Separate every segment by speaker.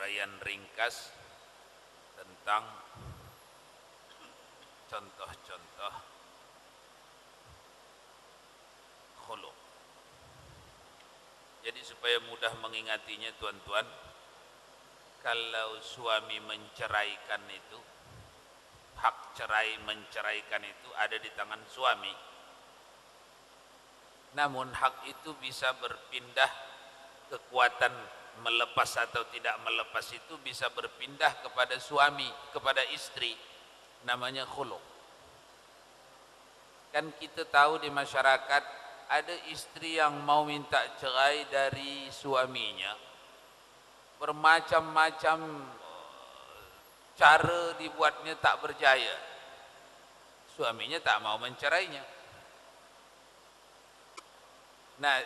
Speaker 1: uraian ringkas tentang contoh-contoh khuluq. Jadi supaya mudah mengingatinya tuan-tuan, kalau suami menceraikan itu, hak cerai menceraikan itu ada di tangan suami. Namun hak itu bisa berpindah, kekuatan melepas atau tidak melepas itu bisa berpindah kepada suami, kepada istri. Namanya khuluq. Kan kita tahu di masyarakat ada istri yang mau minta cerai dari suaminya, bermacam-macam cara dibuatnya tak berjaya, suaminya tak mau mencerainya. Nah,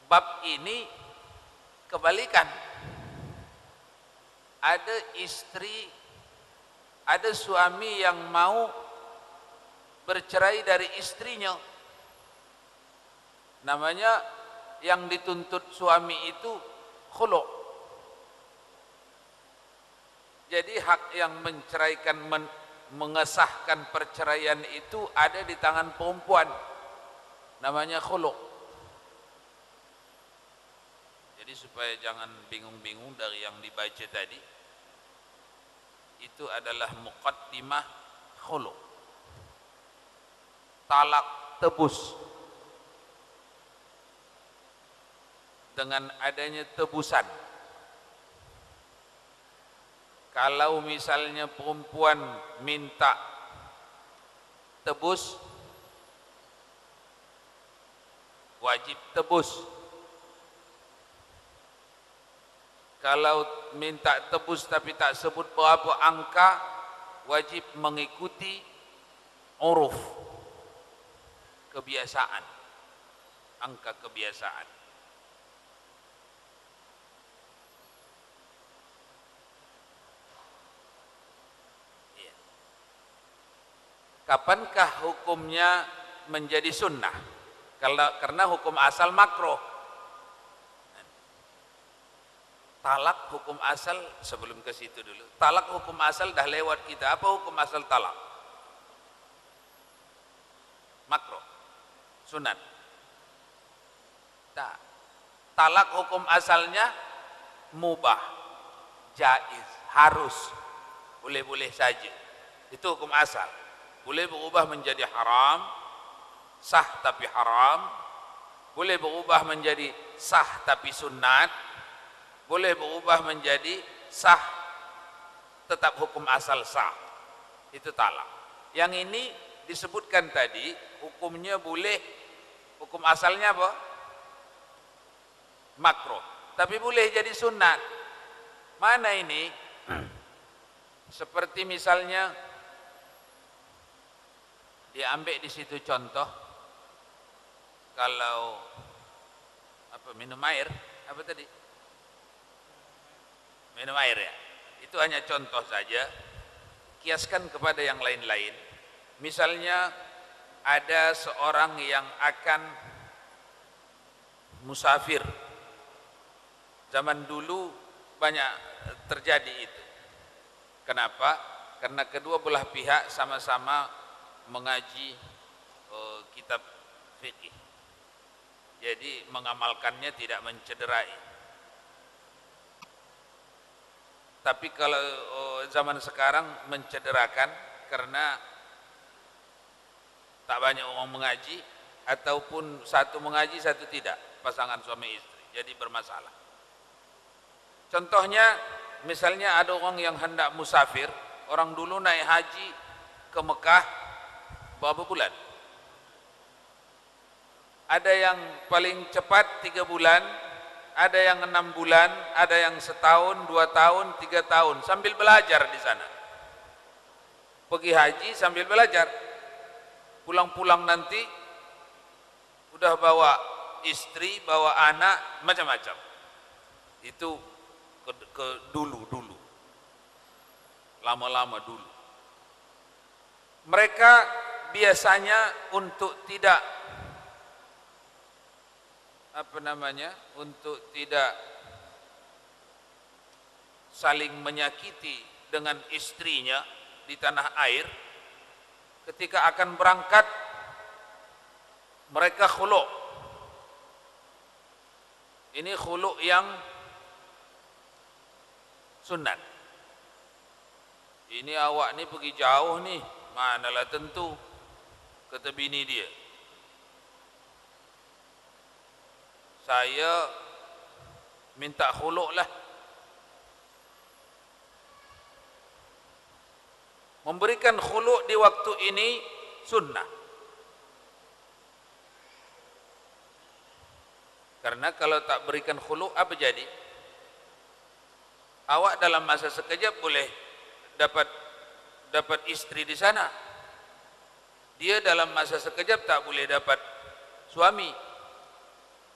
Speaker 1: bab ini kebalikan. Ada istri, ada suami yang mau bercerai dari istrinya. Namanya yang dituntut suami itu khuluq. Jadi hak yang menceraikan, mengesahkan perceraian itu ada di tangan perempuan. Namanya khuluq. Jadi supaya jangan bingung-bingung dari yang dibaca tadi, itu adalah muqaddimah khuluq. Talak tebus. Dengan adanya tebusan, kalau misalnya perempuan minta tebus, wajib tebus. Kalau minta tebus tapi tak sebut berapa angka, wajib mengikuti uruf, kebiasaan, angka kebiasaan. Kapankah hukumnya menjadi sunnah? Karena hukum asal makruh. Talak hukum asal, sebelum ke situ dulu. Talak hukum asal dah lewat kita. Apa hukum asal talak? Makruh. Sunat. Tak. Talak hukum asalnya mubah, jaiz, harus, boleh-boleh saja. Itu hukum asal. Boleh berubah menjadi haram, sah tapi haram. Boleh berubah menjadi sah tapi sunat. Boleh berubah menjadi sah, tetap hukum asal sah. Itu talak. Yang ini disebutkan tadi, hukumnya boleh, hukum asalnya apa? Makruh. Tapi boleh jadi sunat. Mana ini? Seperti misalnya, diambil di situ contoh, kalau minum air, apa tadi? Minum air ya. Itu hanya contoh saja. Kiaskan kepada yang lain-lain. Misalnya ada seorang yang akan musafir. Zaman dulu banyak terjadi itu. Kenapa? Karena kedua belah pihak sama-sama mengaji kitab fikih. Jadi mengamalkannya tidak mencederai. Tapi kalau zaman sekarang mencederakan karena tak banyak orang mengaji, ataupun satu mengaji satu tidak, pasangan suami istri, jadi bermasalah. Contohnya misalnya ada orang yang hendak musafir, orang dulu naik haji ke Mekah berapa bulan? Ada yang paling cepat 3 bulan, ada yang 6 bulan, ada yang setahun, 2 tahun, 3 tahun, sambil belajar di sana. Pergi haji sambil belajar. Pulang-pulang nanti udah bawa istri, bawa anak, macam-macam. Itu ke dulu. Lama-lama dulu. Mereka biasanya untuk tidak untuk tidak saling menyakiti dengan istrinya di tanah air, ketika akan berangkat mereka khulu'. Ini khulu' yang sunat. Ini awak ni pergi jauh ni, manalah tentu, kata bini dia, saya minta khulu' lah. Memberikan khulu' di waktu ini sunnah. Karena kalau tak berikan khulu' apa jadi? Awak dalam masa sekejap boleh dapat istri di sana. Dia dalam masa sekejap tak boleh dapat suami.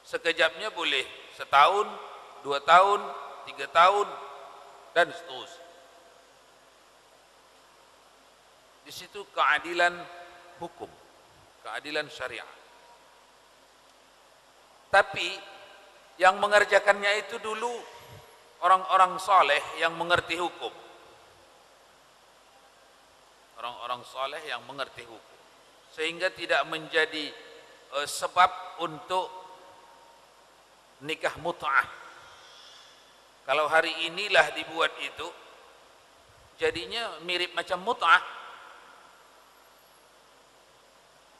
Speaker 1: Sekejapnya boleh setahun, 2 tahun, 3 tahun, dan seterusnya. Di situ keadilan hukum, keadilan syariat. Tapi yang mengerjakannya itu dulu orang-orang saleh yang mengerti hukum. Orang-orang saleh yang mengerti hukum, sehingga tidak menjadi sebab untuk nikah mut'ah. Kalau hari inilah dibuat itu, jadinya mirip macam mut'ah,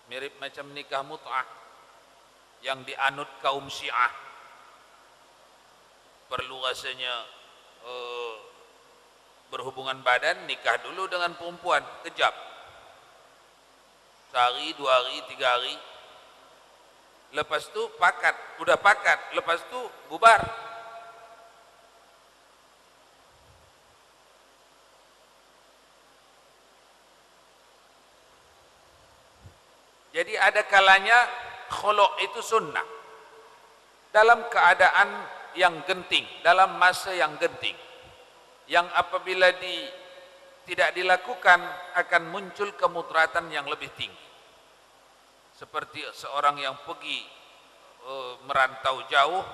Speaker 1: mirip macam nikah mut'ah yang dianut kaum Syiah. Perlu rasanya berhubungan badan, nikah dulu dengan perempuan, kejap, sehari, 2 hari, 3 hari, lepas tu pakat, udah pakat, lepas tu bubar. Jadi ada kalanya khulu' itu sunnah dalam keadaan yang genting, dalam masa yang genting, yang apabila tidak dilakukan akan muncul kemudaratan yang lebih tinggi. Seperti seorang yang pergi merantau jauh,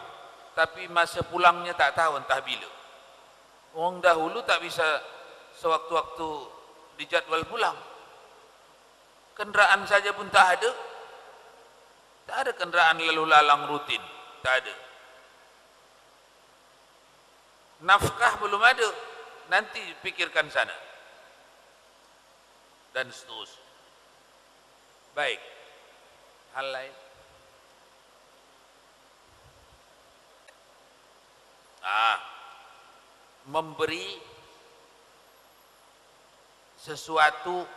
Speaker 1: tapi masa pulangnya tak tahu entah bila. Orang dahulu tak bisa sewaktu-waktu dijadwal pulang. Kenderaan saja pun tak ada. Tak ada kenderaan lalu lalang rutin, tak ada. Nafkah belum ada, nanti pikirkan sana, dan seterusnya. Baik, hal lain. Memberi sesuatu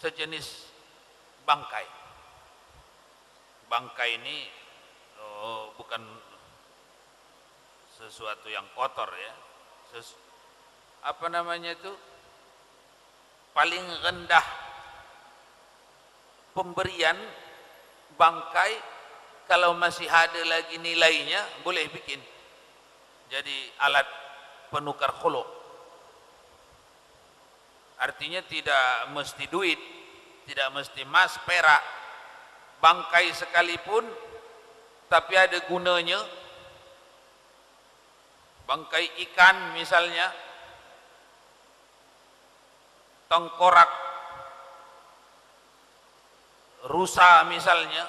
Speaker 1: sejenis bangkai. Bangkai ini bukan sesuatu yang kotor ya. Apa namanya itu? Paling rendah pemberian bangkai, kalau masih ada lagi nilainya boleh bikin jadi alat penukar khulu'. Artinya tidak mesti duit, tidak mesti emas, perak, bangkai sekalipun tapi ada gunanya. Bangkai ikan misalnya, tengkorak rusa misalnya,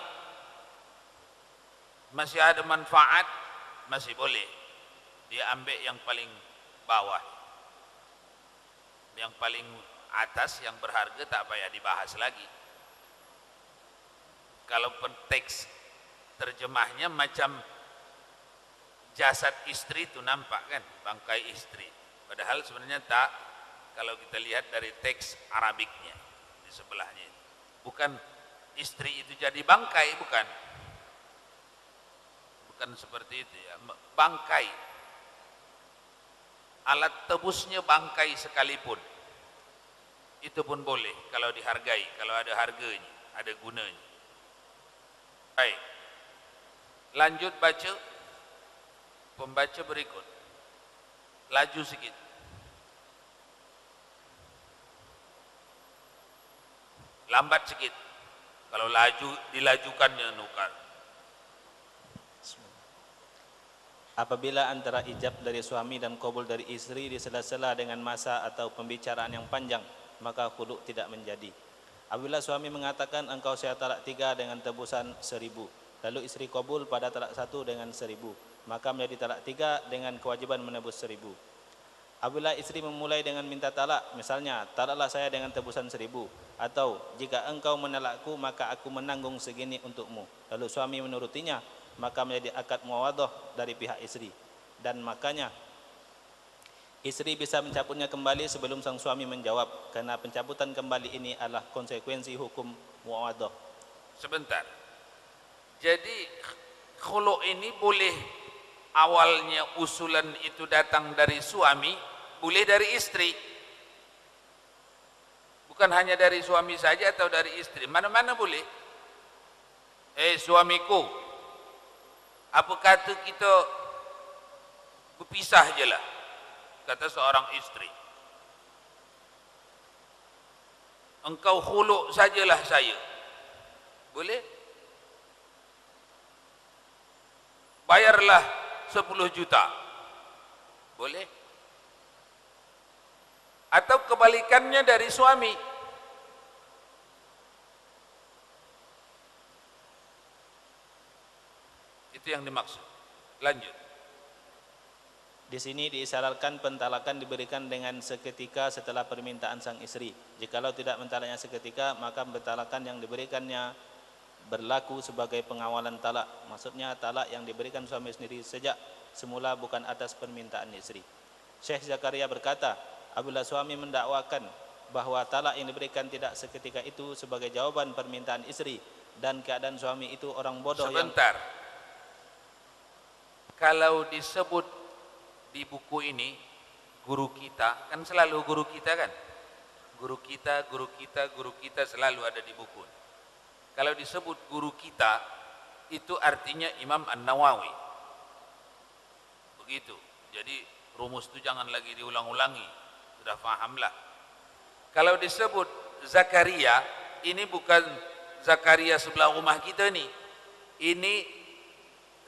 Speaker 1: masih ada manfaat, masih boleh dia ambil yang paling bawah. Yang paling atas yang berharga tak payah dibahas lagi. Kalau teks terjemahnya macam jasad istri itu nampak kan, bangkai istri, padahal sebenarnya tak. Kalau kita lihat dari teks Arabiknya di sebelahnya, bukan istri itu jadi bangkai, bukan seperti itu ya. Bangkai, alat tebusnya bangkai sekalipun, itu pun boleh kalau dihargai, kalau ada harganya, ada gunanya. Baik, lanjut baca. Pembaca berikut, laju sikit. Lambat sikit. Kalau laju, dilajukannya nukar.
Speaker 2: Apabila antara ijab dari suami dan qabul dari istri di sela-sela dengan masa atau pembicaraan yang panjang, maka khulu' tidak menjadi. Apabila suami mengatakan engkau saya talak 3 dengan tebusan 1000, lalu istri qabul pada talak 1 dengan 1000, maka menjadi talak 3 dengan kewajiban menebus 1000. Apabila istri memulai dengan minta talak, misalnya talaklah saya dengan tebusan 1000, atau jika engkau menalakku maka aku menanggung segini untukmu, lalu suami menurutinya, maka menjadi akad muawadhah dari pihak istri, dan makanya istri bisa mencabutnya kembali sebelum sang suami menjawab, karena pencabutan kembali ini adalah konsekuensi hukum muawadhah.
Speaker 1: Sebentar. Jadi khulu' ini boleh awalnya usulan itu datang dari suami, boleh dari istri. Bukan hanya dari suami saja atau dari istri, mana-mana boleh. Suamiku, apa kata kita berpisah je lah, kata seorang istri. Engkau khulu' sajalah saya. Boleh? Bayarlah 10 juta. Boleh? Atau kebalikannya dari suami. Itu yang dimaksud. Lanjut.
Speaker 2: Di sini diisyaratkan pentalakan diberikan dengan seketika setelah permintaan sang istri. Jikalau tidak mentalaknya seketika, maka pentalakan yang diberikannya berlaku sebagai pengawalan talak. Maksudnya talak yang diberikan suami sendiri sejak semula bukan atas permintaan istri. Syekh Zakaria berkata, apabila suami mendakwakan bahwa talak yang diberikan tidak seketika itu sebagai jawaban permintaan istri, dan keadaan suami itu orang bodoh.
Speaker 1: Sebentar. Kalau disebut di buku ini guru kita, kan selalu guru kita kan, guru kita, guru kita, guru kita selalu ada di buku. Kalau disebut guru kita, itu artinya Imam An-Nawawi. Begitu. Jadi rumus itu jangan lagi diulang-ulangi, sudah fahamlah. Kalau disebut Zakaria, ini bukan Zakaria sebelah rumah kita nih, ini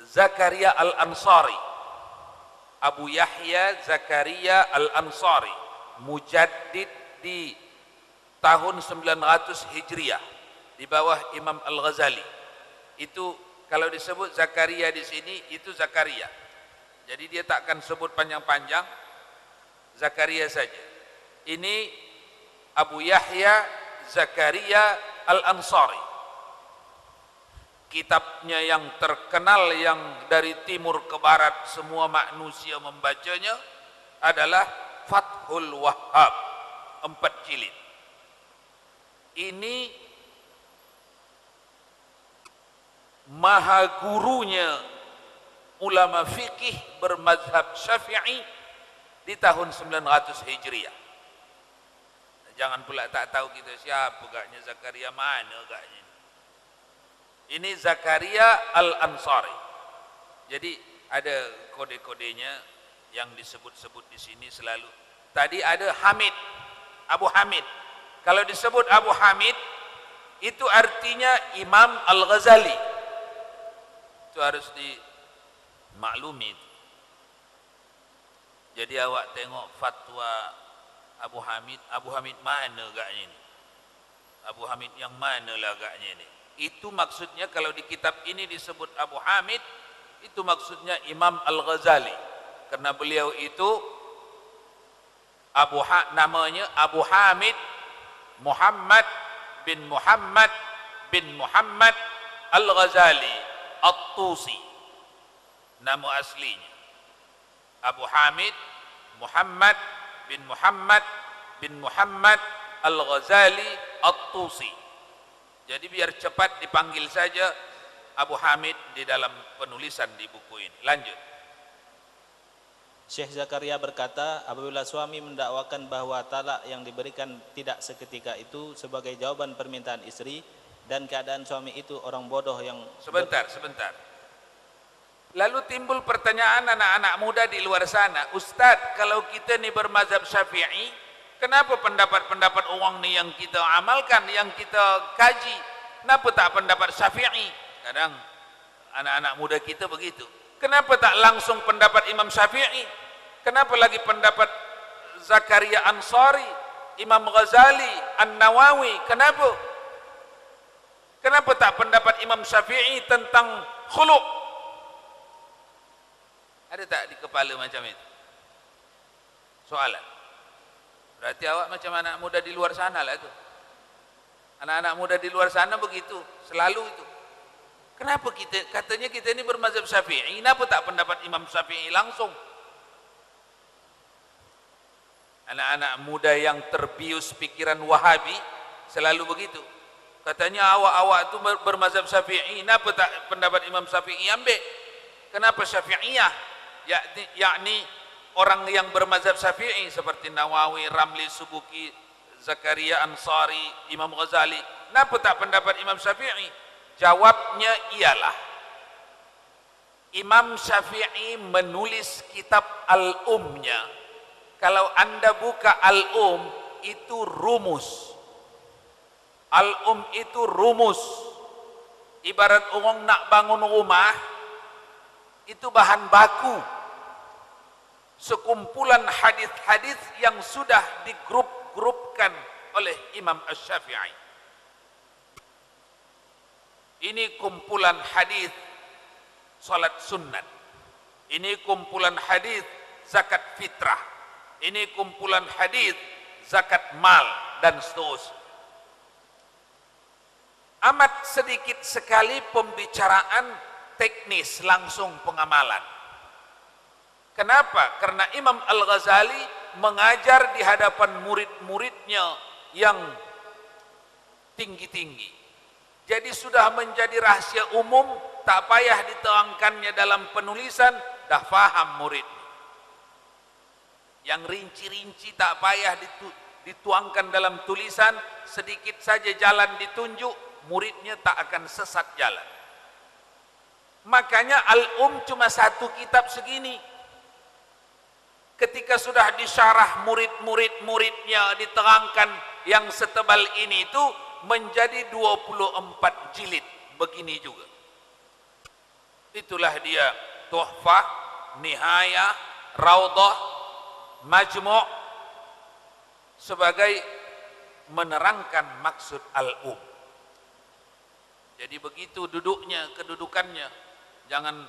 Speaker 1: Zakaria Al-Ansari, Abu Yahya Zakaria Al-Ansari, mujaddid di tahun 900 Hijriah, di bawah Imam Al-Ghazali. Itu kalau disebut Zakaria di sini, itu Zakaria. Jadi dia tak akan sebut panjang-panjang, Zakaria saja. Ini Abu Yahya Zakaria Al-Ansari. Kitabnya yang terkenal yang dari timur ke barat semua manusia membacanya adalah Fathul Wahhab, 4 jilid. Ini maha gurunya ulama fikih bermazhab Syafi'i di tahun 900 Hijriah. Jangan pula tak tahu kita siapa gaknya Zakaria, mana gaknya. Ini Zakaria Al-Ansari. Jadi ada kode-kodenya yang disebut-sebut di sini selalu. Tadi ada Hamid, Abu Hamid. Kalau disebut Abu Hamid, itu artinya Imam Al-Ghazali. Itu harus dimaklumi. Jadi awak tengok fatwa Abu Hamid mana agaknya ini? Abu Hamid yang mana lah agaknya ini? Itu maksudnya kalau di kitab ini disebut Abu Hamid, itu maksudnya Imam Al-Ghazali. Karena beliau itu namanya Abu Hamid Muhammad bin Muhammad Al-Ghazali At-Tusi. Nama aslinya Abu Hamid Muhammad bin Muhammad Al-Ghazali At-Tusi. Jadi biar cepat dipanggil saja Abu Hamid di dalam penulisan di buku ini. Lanjut.
Speaker 2: Syekh Zakaria berkata, apabila suami mendakwakan bahwa talak yang diberikan tidak seketika itu sebagai jawaban permintaan istri, dan keadaan suami itu orang bodoh yang...
Speaker 1: Sebentar. Lalu timbul pertanyaan anak-anak muda di luar sana, Ustadz, kalau kita ni bermazhab Syafi'i, kenapa pendapat-pendapat orang ni yang kita amalkan, yang kita kaji, kenapa tak pendapat Syafi'i? Kadang anak-anak muda kita begitu. Kenapa tak langsung pendapat Imam Syafi'i? Kenapa lagi pendapat Zakaria Ansari, Imam Ghazali, An-Nawawi? Kenapa? Kenapa tak pendapat Imam Syafi'i tentang khuluq? Ada tak di kepala macam itu? Soalan. Berarti awak macam anak muda di luar sana lah tu. Anak-anak muda di luar sana begitu, selalu itu. Kenapa katanya kita ini bermazhab Syafi'i, kenapa tak pendapat Imam Syafi'i langsung? Anak-anak muda yang terbius pikiran Wahabi selalu begitu. Katanya awak-awak itu bermazhab Syafi'i, kenapa tak pendapat Imam Syafi'i ambil? Kenapa Syafi'iyah? Yakni orang yang bermazhab Syafi'i seperti Nawawi, Ramli Subuki, Zakaria Ansari, Imam Ghazali, kenapa tak pendapat Imam Syafi'i? Jawabnya ialah Imam Syafi'i menulis kitab Al-Umnya. Kalau anda buka Al-Um, itu rumus. Al-Um itu rumus. Ibarat orang nak bangun rumah, itu bahan baku. Sekumpulan hadis-hadis yang sudah digrup-grupkan oleh Imam Asy-Syafi'i. Ini kumpulan hadis salat sunat. Ini kumpulan hadis zakat fitrah. Ini kumpulan hadis zakat mal dan seterusnya. Amat sedikit sekali pembicaraan teknis langsung pengamalan. Kenapa? Karena Imam Al-Ghazali mengajar di hadapan murid-muridnya yang tinggi-tinggi. Jadi sudah menjadi rahasia umum, tak payah diterangkannya dalam penulisan, dah faham murid. Yang rinci-rinci tak payah dituangkan dalam tulisan, sedikit saja jalan ditunjuk, muridnya tak akan sesat jalan. Makanya Al-Um cuma satu kitab segini. Ketika sudah disyarah muridnya diterangkan yang setebal ini itu menjadi 24 jilid begini juga. Itulah dia Tuhfah, Nihayah, Raudhah, Majmu' sebagai menerangkan maksud Al-Um. Jadi begitu duduknya, kedudukannya. Jangan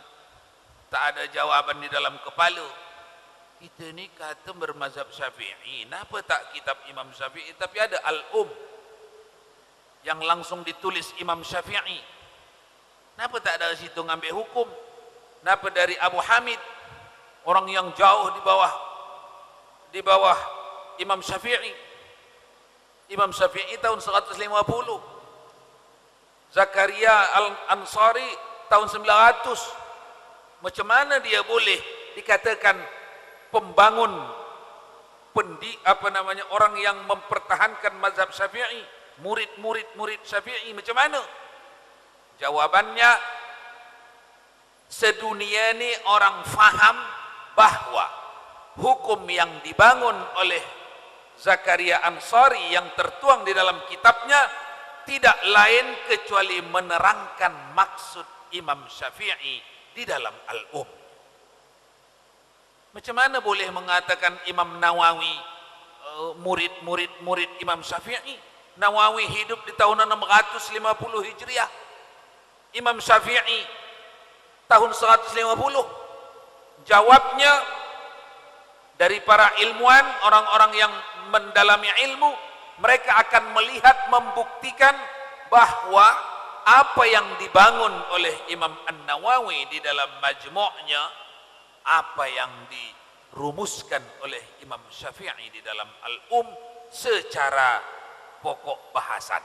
Speaker 1: tak ada jawaban di dalam kepala. Kita ni kata bermazhab Syafi'i, kenapa tak kitab Imam Syafi'i? Tapi ada Al-Um yang langsung ditulis Imam Syafi'i. Kenapa tak dari situ ngambil hukum? Kenapa dari Abu Hamid, orang yang jauh di bawah Imam Syafi'i? Imam Syafi'i tahun 150, Zakaria Al-Ansari tahun 900. Macam mana dia boleh dikatakan pembangun orang yang mempertahankan mazhab Syafi'i? Murid Syafi'i macam mana? Jawabannya, sedunia ni orang faham bahwa hukum yang dibangun oleh Zakaria Ansari yang tertuang di dalam kitabnya tidak lain kecuali menerangkan maksud Imam Syafi'i di dalam Al-Um. Macam mana boleh mengatakan Imam Nawawi murid Imam Syafi'i? Nawawi hidup di tahun 650 Hijriah. Imam Syafi'i tahun 150. Jawabnya dari para ilmuwan, orang-orang yang mendalami ilmu, mereka akan melihat, membuktikan bahwa apa yang dibangun oleh Imam An-Nawawi di dalam Majmu'nya, apa yang dirumuskan oleh Imam Syafi'i di dalam Al-Um secara pokok bahasan.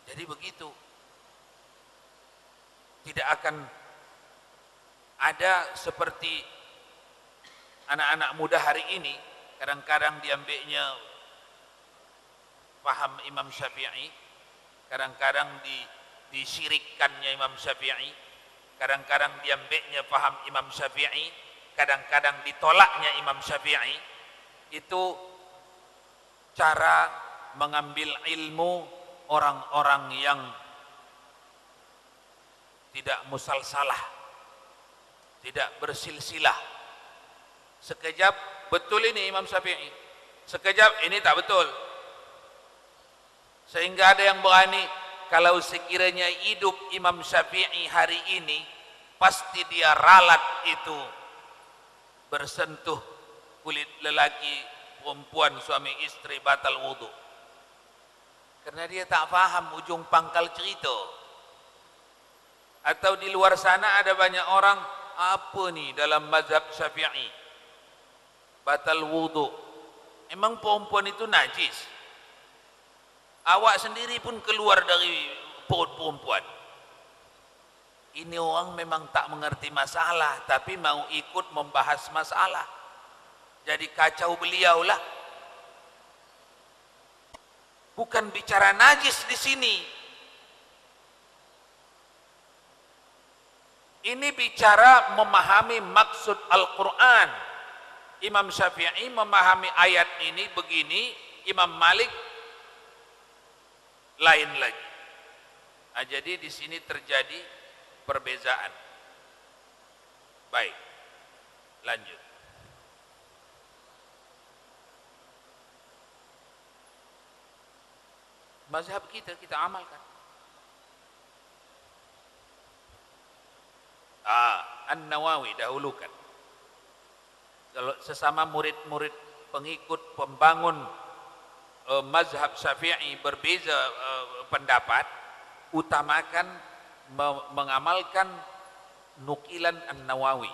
Speaker 1: Jadi begitu. Tidak akan ada seperti anak-anak muda hari ini, kadang-kadang diambilnya paham Imam Syafi'i, kadang-kadang disyirikkannya Imam Syafi'i, kadang-kadang diambilnya paham Imam Syafi'i, kadang-kadang ditolaknya Imam Syafi'i. Itu cara mengambil ilmu orang-orang yang tidak musalsalah, tidak bersilsilah. Sekejap betul ini Imam Syafi'i, sekejap ini tak betul. Sehingga ada yang berani, kalau sekiranya hidup Imam Syafi'i hari ini, pasti dia ralat itu bersentuh kulit lelaki, perempuan, suami istri batal wudu. Karena dia tak faham ujung pangkal cerita. Atau di luar sana ada banyak orang, apa nih dalam mazhab Syafi'i? Batal wudu. Emang perempuan itu najis? Awak sendiri pun keluar dari perut perempuan. Ini orang memang tak mengerti masalah, tapi mau ikut membahas masalah. Jadi kacau beliau lah. Bukan bicara najis di sini. Ini bicara memahami maksud Al-Quran. Imam Syafi'i memahami ayat ini begini, Imam Malik lain lagi. Nah, jadi di sini terjadi perbezaan. Baik, lanjut. Mazhab kita amalkan. An-Nawawi dahulukan. Kalau sesama murid-murid pengikut pembangun mazhab Syafi'i berbeza pendapat, utamakan mengamalkan nukilan An-Nawawi.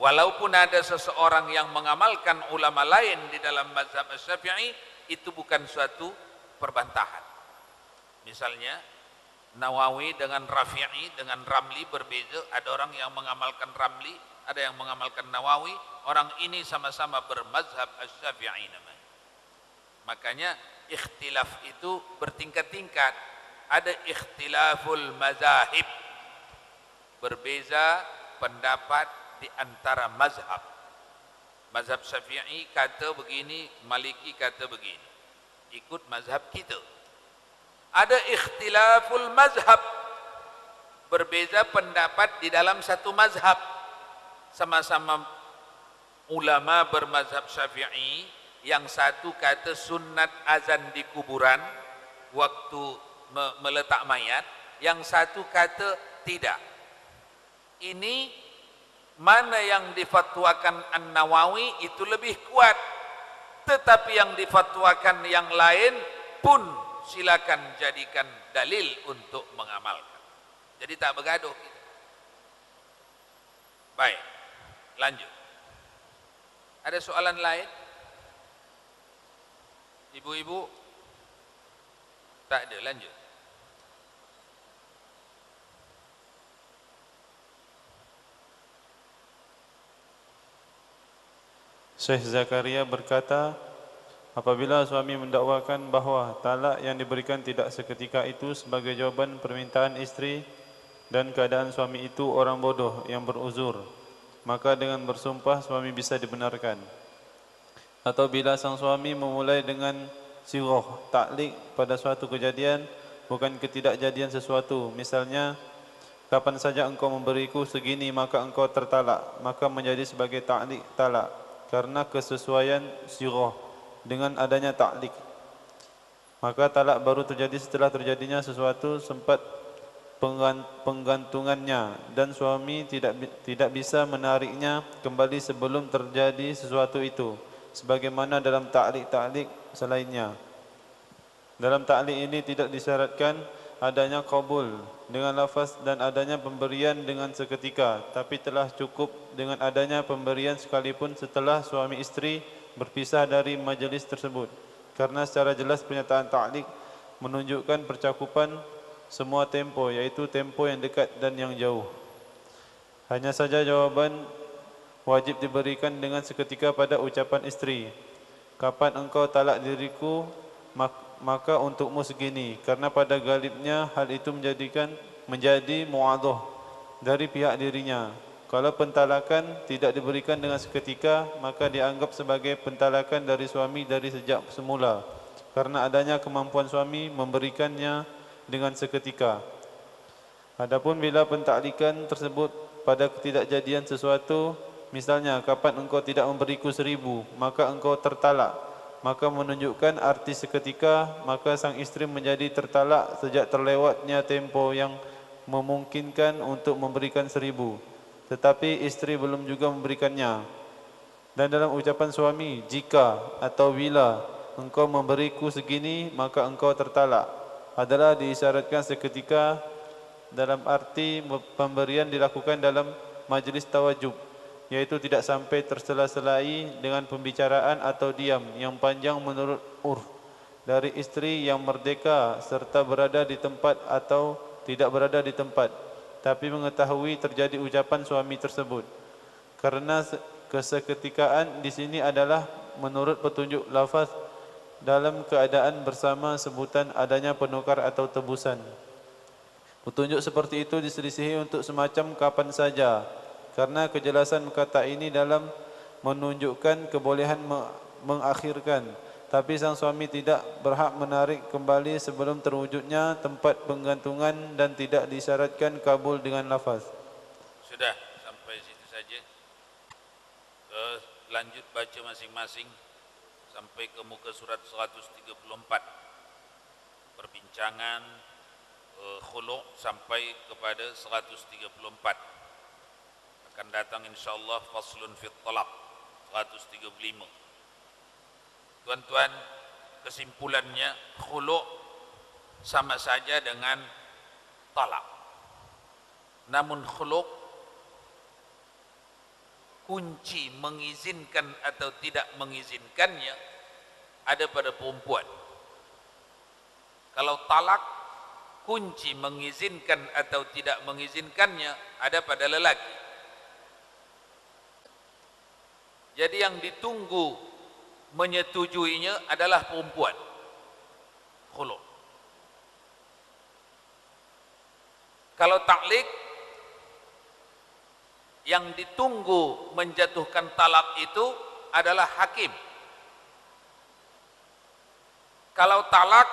Speaker 1: Walaupun ada seseorang yang mengamalkan ulama lain di dalam mazhab Syafi'i, itu bukan suatu perbantahan. Misalnya Nawawi dengan Rafi'i dengan Ramli berbeza. Ada orang yang mengamalkan Ramli, ada yang mengamalkan Nawawi. Orang ini sama-sama bermazhab Syafi'i namanya. Makanya ikhtilaf itu bertingkat-tingkat. Ada ikhtilaful mazahib, berbeza pendapat di antara mazhab. Mazhab Syafi'i kata begini, Maliki kata begini, ikut mazhab kita. Ada ikhtilaful mazhab, berbeza pendapat di dalam satu mazhab. Sama-sama ulama bermazhab Syafi'i, yang satu kata sunat azan di kuburan waktu meletak mayat, yang satu kata tidak. Ini mana yang difatwakan An-Nawawi itu lebih kuat, tetapi yang difatwakan yang lain pun silakan jadikan dalil untuk mengamalkan. Jadi tak bergaduh kita. Baik, lanjut. Ada soalan lain? Ibu-ibu? Tak ada, lanjut.
Speaker 3: Syekh Zakaria berkata, apabila suami mendakwakan bahawa talak yang diberikan tidak seketika itu sebagai jawapan permintaan isteri dan keadaan suami itu orang bodoh yang beruzur, maka dengan bersumpah suami bisa dibenarkan. Atau bila sang suami memulai dengan sirah taklik pada suatu kejadian, bukan ketidakjadian sesuatu, misalnya kapan saja engkau memberiku segini maka engkau tertalak, maka menjadi sebagai taklik talak karena kesesuaian sirah dengan adanya taklik. Maka talak baru terjadi setelah terjadinya sesuatu sempat penggantungannya, dan suami tidak bisa menariknya kembali sebelum terjadi sesuatu itu, sebagaimana dalam taklik-taklik selainnya. Dalam taklik ini tidak disyaratkan adanya qabul dengan lafaz dan adanya pemberian dengan seketika, tapi telah cukup dengan adanya pemberian sekalipun setelah suami istri berpisah dari majlis tersebut, karena secara jelas pernyataan taklik menunjukkan percakupan semua tempo, yaitu tempo yang dekat dan yang jauh. Hanya saja jawaban wajib diberikan dengan seketika pada ucapan istri, kapan engkau talak diriku, maka untukmu segini, karena pada galibnya hal itu menjadi mu'adhah dari pihak dirinya. Kalau pentalakan tidak diberikan dengan seketika, maka dianggap sebagai pentalakan dari suami dari sejak semula, karena adanya kemampuan suami memberikannya dengan seketika. Adapun bila pentaklikan tersebut pada ketidakjadian sesuatu, misalnya kapan engkau tidak memberiku 1000, maka engkau tertalak, maka menunjukkan arti seketika, maka sang isteri menjadi tertalak sejak terlewatnya tempo yang memungkinkan untuk memberikan 1000, tetapi isteri belum juga memberikannya. Dan dalam ucapan suami, jika atau bila engkau memberiku segini, maka engkau tertalak, adalah diisyaratkan seketika dalam arti pemberian dilakukan dalam majlis tawajub, yaitu tidak sampai tersela-selai dengan pembicaraan atau diam yang panjang menurut urf dari istri yang merdeka serta berada di tempat atau tidak berada di tempat, tapi mengetahui terjadi ucapan suami tersebut. Karena keseketikaan di sini adalah menurut petunjuk lafaz dalam keadaan bersama sebutan adanya penukar atau tebusan. Petunjuk seperti itu diselisihi untuk semacam kapan saja, karena kejelasan kata ini dalam menunjukkan kebolehan mengakhirkan, tapi sang suami tidak berhak menarik kembali sebelum terwujudnya tempat penggantungan dan tidak disyaratkan kabul dengan lafaz.
Speaker 1: Sudah sampai situ saja. Lanjut baca masing-masing sampai ke muka surat 134. Perbincangan khulu' sampai kepada 134. Akan datang insyaallah faslun fit talaq 135. Tuan-tuan, kesimpulannya khulu' sama saja dengan talak. Namun khulu' kunci mengizinkan atau tidak mengizinkannya ada pada perempuan. Kalau talak, kunci mengizinkan atau tidak mengizinkannya ada pada lelaki. Jadi yang ditunggu menyetujuinya adalah perempuan. Khulu'. Kalau taklik, yang ditunggu menjatuhkan talak itu adalah hakim. Kalau talak,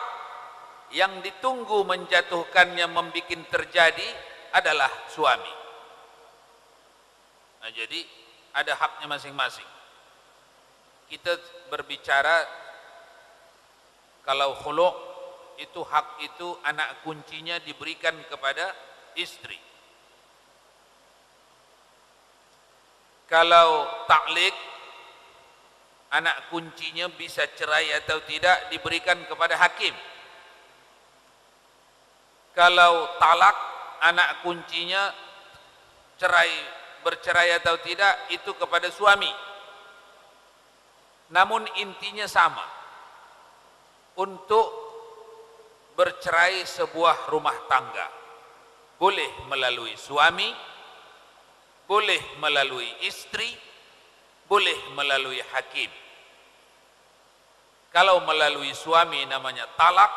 Speaker 1: yang ditunggu menjatuhkannya membikin terjadi adalah suami. Nah, jadi ada haknya masing-masing. Kita berbicara kalau khulu' itu hak itu anak kuncinya diberikan kepada istri. Kalau taklik, anak kuncinya bisa cerai atau tidak diberikan kepada hakim. Kalau talak, anak kuncinya bercerai atau tidak itu kepada suami. Namun intinya sama. Untuk bercerai sebuah rumah tangga boleh melalui suami, boleh melalui istri, boleh melalui hakim. Kalau melalui suami namanya talak,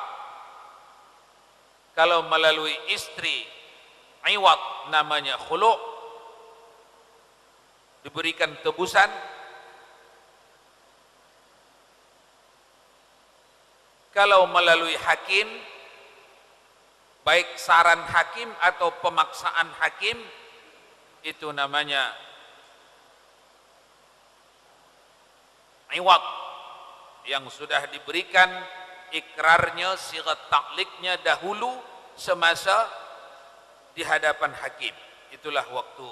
Speaker 1: kalau melalui istri iwad namanya khulu', diberikan tebusan. Kalau melalui hakim, baik saran hakim atau pemaksaan hakim, itu namanya iwad, yang sudah diberikan ikrarnya, sigat takliknya dahulu semasa di hadapan hakim. Itulah waktu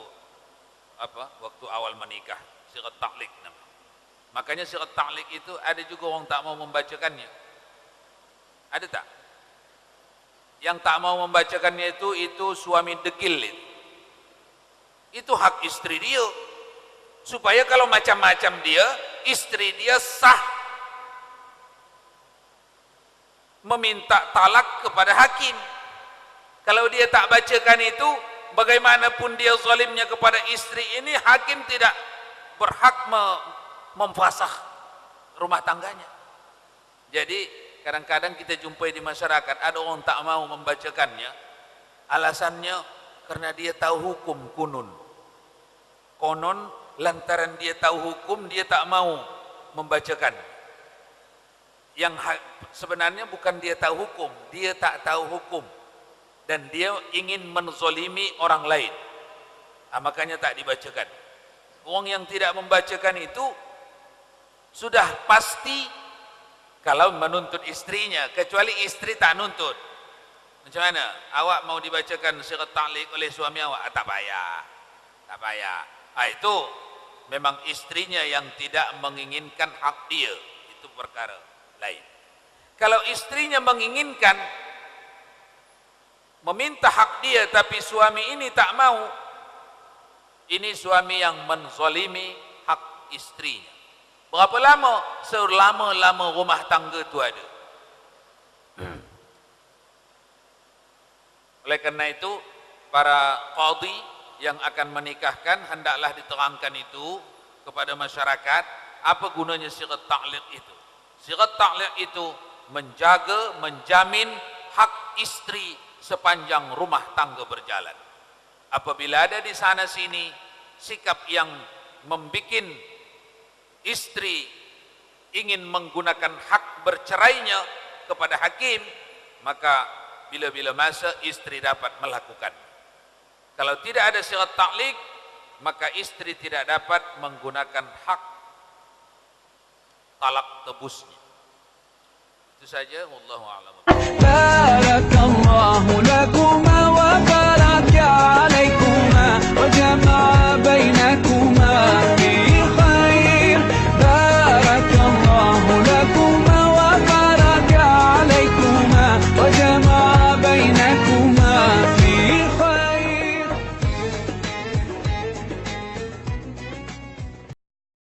Speaker 1: waktu awal menikah, sigat taklik namanya. Makanya sigat taklik itu ada juga orang tak mau membacakannya. Ada tak? Yang tak mau membacakannya itu suami degil itu. Itu hak istri dia, supaya kalau macam-macam dia, istri dia sah meminta talak kepada hakim. Kalau dia tak bacakan itu, bagaimanapun dia zalimnya kepada istri ini, hakim tidak berhak memfasakh rumah tangganya. Jadi kadang-kadang kita jumpai di masyarakat ada orang tak mau membacakannya, alasannya karena dia tahu hukum konon lantaran dia tahu hukum dia tak mau membacakan. Yang sebenarnya bukan dia tahu hukum, dia tak tahu hukum. dan dia ingin menzolimi orang lain, makanya tak dibacakan. Orang yang tidak membacakan itu sudah pasti kalau menuntut istrinya, kecuali istri tak nuntut. Macam mana? Awak mau dibacakan syirat ta'liq oleh suami awak? Tak payah. Tak payah. Itu memang istrinya yang tidak menginginkan hak dia. Itu perkara lain. Kalau istrinya menginginkan, meminta hak dia, tapi suami ini tak mau, ini suami yang menzalimi hak istrinya. Berapa lama? Selama-lama rumah tangga itu ada. Oleh karena itu, para qadhi yang akan menikahkan hendaklah diterangkan itu kepada masyarakat, apa gunanya syirat ta'liq itu. Syirat ta'liq itu menjaga, menjamin hak istri sepanjang rumah tangga berjalan. Apabila ada di sana sini sikap yang membikin istri ingin menggunakan hak bercerainya kepada hakim, maka bila-bila masa istri dapat melakukan. Kalau tidak ada syirat ta'liq, maka istri tidak dapat menggunakan hak talak tebusnya. Itu saja, wallahu a'lam. Barakallahu lakum